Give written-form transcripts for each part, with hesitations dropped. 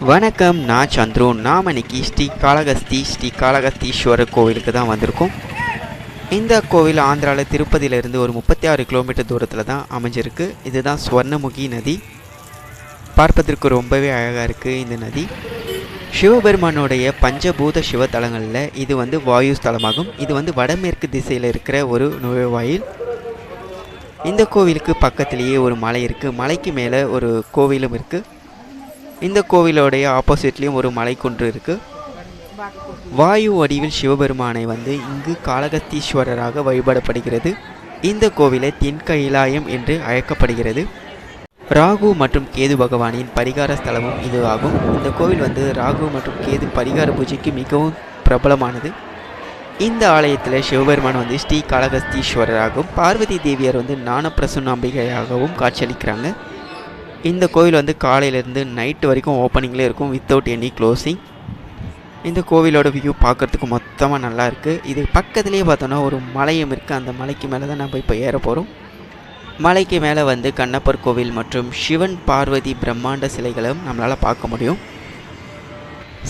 வணக்கம், நான் சந்துரு. நாம் இன்னைக்கு ஸ்ரீ காளகஸ்தீஸ்வரர் கோவிலுக்கு தான் வந்திருக்கோம். இந்த கோவில் ஆந்திராவில் திருப்பதியிலிருந்து ஒரு 36 கிலோமீட்டர் தூரத்தில் தான் அமைஞ்சிருக்கு. இதுதான் ஸ்வர்ணமுகி நதி. பார்ப்பதற்கு ரொம்பவே அழகாக இருக்குது இந்த நதி. சிவபெருமானுடைய பஞ்சபூத சிவத்தலங்களில் இது வாயு ஸ்தலமாகும். இது வடமேற்கு திசையில் இருக்கிற ஒரு நுழைவாயில். இந்த கோவிலுக்கு பக்கத்திலேயே ஒரு மலை இருக்குது. மலைக்கு மேலே ஒரு கோவிலும் இருக்குது. இந்த கோவிலோடைய ஆப்போசிட்லேயும் ஒரு மலைக்குன்று இருக்குது. வாயு வடிவில் சிவபெருமானை இங்கு காளகஸ்தீஸ்வரராக வழிபடப்படுகிறது. இந்த கோவிலை தென்கைலாயம் என்று அழைக்கப்படுகிறது. ராகு மற்றும் கேது பகவானின் பரிகார ஸ்தலமும் இது ஆகும். இந்த கோவில் ராகு மற்றும் கேது பரிகார பூஜைக்கு மிகவும் பிரபலமானது. இந்த ஆலயத்தில் சிவபெருமான் ஸ்ரீ காளகஸ்தீஸ்வரராகவும் பார்வதி தேவியர் ஞானப்பிரசன்னாம்பிகையாகவும் காட்சியளிக்கிறாங்க. இந்த கோவில் காலையிலேருந்து நைட்டு வரைக்கும் ஓப்பனிங்லேயே இருக்கும், வித்தவுட் எனி க்ளோசிங். இந்த கோவிலோட வியூ பார்க்குறதுக்கு மொத்தமாக நல்லா இருக்குது. இது பக்கத்துலேயே பார்த்தோன்னா ஒரு மலையும் இருக்குது. அந்த மலைக்கு மேலே தான் நம்ம இப்போ ஏற போகிறோம். மலைக்கு மேலே கண்ணப்பர் கோவில் மற்றும் சிவன் பார்வதி பிரம்மாண்ட சிலைகளும் நம்மளால் பார்க்க முடியும்.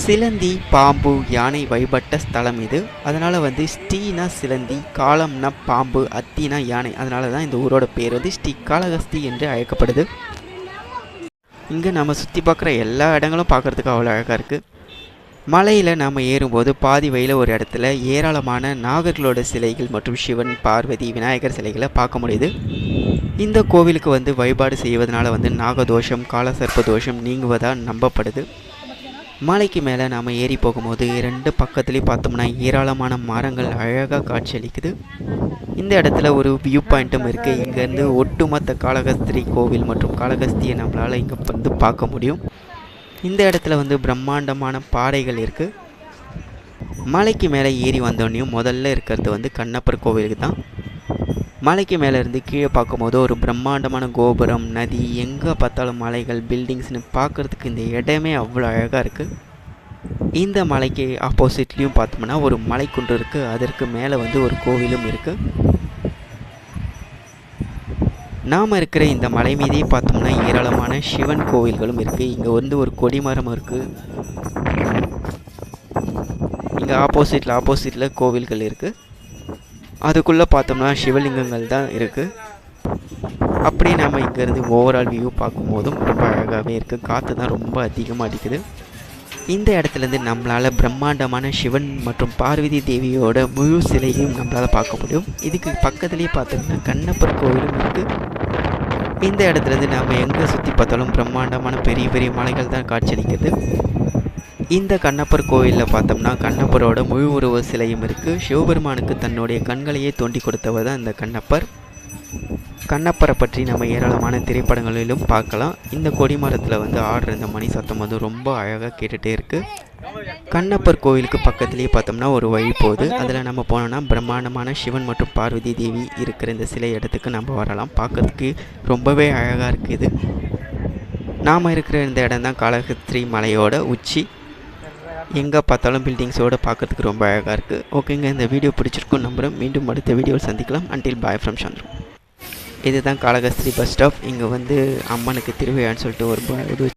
சிலந்தி, பாம்பு, யானை வழிபட்ட ஸ்தலம் இது. அதனால் ஸ்ரீனா சிலந்தி, காலம்னா பாம்பு, அத்தினா யானை. அதனால தான் இந்த ஊரோட பேர் ஸ்ரீ காளகஸ்தி என்று அழைக்கப்படுது. இங்கே நம்ம சுற்றி பார்க்குற எல்லா இடங்களும் பார்க்குறதுக்கு அவ்வளோ அழகாக இருக்குது. மலையில் நாம் ஏறும்போது பாதி வழியில் ஒரு இடத்துல ஏராளமான நாகர்களோட சிலைகள் மற்றும் சிவன், பார்வதி, விநாயகர் சிலைகளை பார்க்க முடியுது. இந்த கோவிலுக்கு வழிபாடு செய்வதனால நாகதோஷம், காலசர்ப்ப தோஷம் நீங்குவதாக நம்பப்படுது. மலைக்கு மேலே நாம் ஏறி போகும்போது ரெண்டு பக்கத்துலேயும் பார்த்தோம்னா ஏராளமான மரங்கள் அழகாக காட்சியளிக்குது. இந்த இடத்துல ஒரு வியூ பாயிண்ட்டும் இருக்குது. இங்கேருந்து ஒட்டுமொத்த காளகஸ்தி கோவில் மற்றும் காளகஸ்தியை நம்மளால் இங்கே பார்க்க முடியும். இந்த இடத்துல பிரம்மாண்டமான பாறைகள் இருக்குது. மலைக்கு மேலே ஏறி வந்தோடனையும் முதல்ல இருக்கிறது கண்ணப்பர் கோவிலுக்கு தான். மலைக்கு மேலே இருந்து கீழே பார்க்கும்போது ஒரு பிரம்மாண்டமான கோபுரம், நதி, எங்கே பார்த்தாலும் மலைகள், பில்டிங்ஸ்னு பார்க்குறதுக்கு இந்த இடமே அவ்வளோ அழகாக இருக்குது. இந்த மலைக்கு ஆப்போசிட்லேயும் பார்த்தோம்னா ஒரு மலைக்குன்று இருக்குது. அதற்கு மேலே ஒரு கோவிலும் இருக்குது. நாம் இருக்கிற இந்த மலை மீதே பார்த்தோம்னா ஏராளமான சிவன் கோவில்களும் இருக்குது. இங்கே ஒரு கொடிமரம் இருக்குது. இங்கே ஆப்போசிட்டில் கோவில்கள் இருக்குது. அதுக்குள்ளே பார்த்தோம்னா சிவலிங்கங்கள் தான் இருக்குது. அப்படியே நம்ம இங்கேருந்து ஓவரால் வியூ பார்க்கும்போதும் ரொம்ப அழகாகவே இருக்குது. காற்று தான் ரொம்ப அதிகமாக அடிக்குது. இந்த இடத்துலேருந்து நம்மளால் பிரம்மாண்டமான சிவன் மற்றும் பார்வதி தேவியோட முழு சிலையும் நம்மளால் பார்க்க முடியும். இதுக்கு பக்கத்துலேயே பார்த்தோம்னா கண்ணப்பர் கோவிலும் இருக்குது. இந்த இடத்துலேருந்து நாம் எங்கே சுற்றி பார்த்தாலும் பிரம்மாண்டமான பெரிய பெரிய மலைகள் தான் காட்சியளிக்குது. இந்த கண்ணப்பர் கோவிலில் பார்த்தோம்னா கண்ணப்பரோட முழு உருவ சிலையும் இருக்குது. சிவபெருமானுக்கு தன்னுடைய கண்களையே தோண்டி கொடுத்தவர் தான் இந்த கண்ணப்பர். கண்ணப்பரை பற்றி நம்ம ஏராளமான திரைப்படங்களிலும் பார்க்கலாம். இந்த கொடிமரத்தில் ஆடுற இந்த மணி சத்தம் ரொம்ப அழகாக கேட்டுகிட்டே இருக்குது. கண்ணப்பர் கோவிலுக்கு பக்கத்துலேயே பார்த்தோம்னா ஒரு வழி போகுது. அதில் நம்ம போனோம்னா பிரம்மாண்டமான சிவன் மற்றும் பார்வதி தேவி இருக்கிற இந்த சிலை இடத்துக்கு நம்ம வரலாம். பார்க்கறதுக்கு ரொம்பவே அழகாக இருக்குது. நாம் இருக்கிற இந்த இடம் தான் காளகஸ்தி மலையோட உச்சி. எங்கே பார்த்தாலும் பில்டிங்ஸோடு பார்க்கறதுக்கு ரொம்ப அழகாக இருக்குது. ஓகேங்க, இந்த வீடியோ பிடிச்சிருக்கும் நம்புகிறேன். மீண்டும் அடுத்த வீடியோவில் சந்திக்கலாம். Until bye from Chandru. இதுதான் காளகஸ்தி பஸ் ஸ்டாப். இங்கே அம்மனுக்கு திருவிழான்னு சொல்லிட்டு ஒரு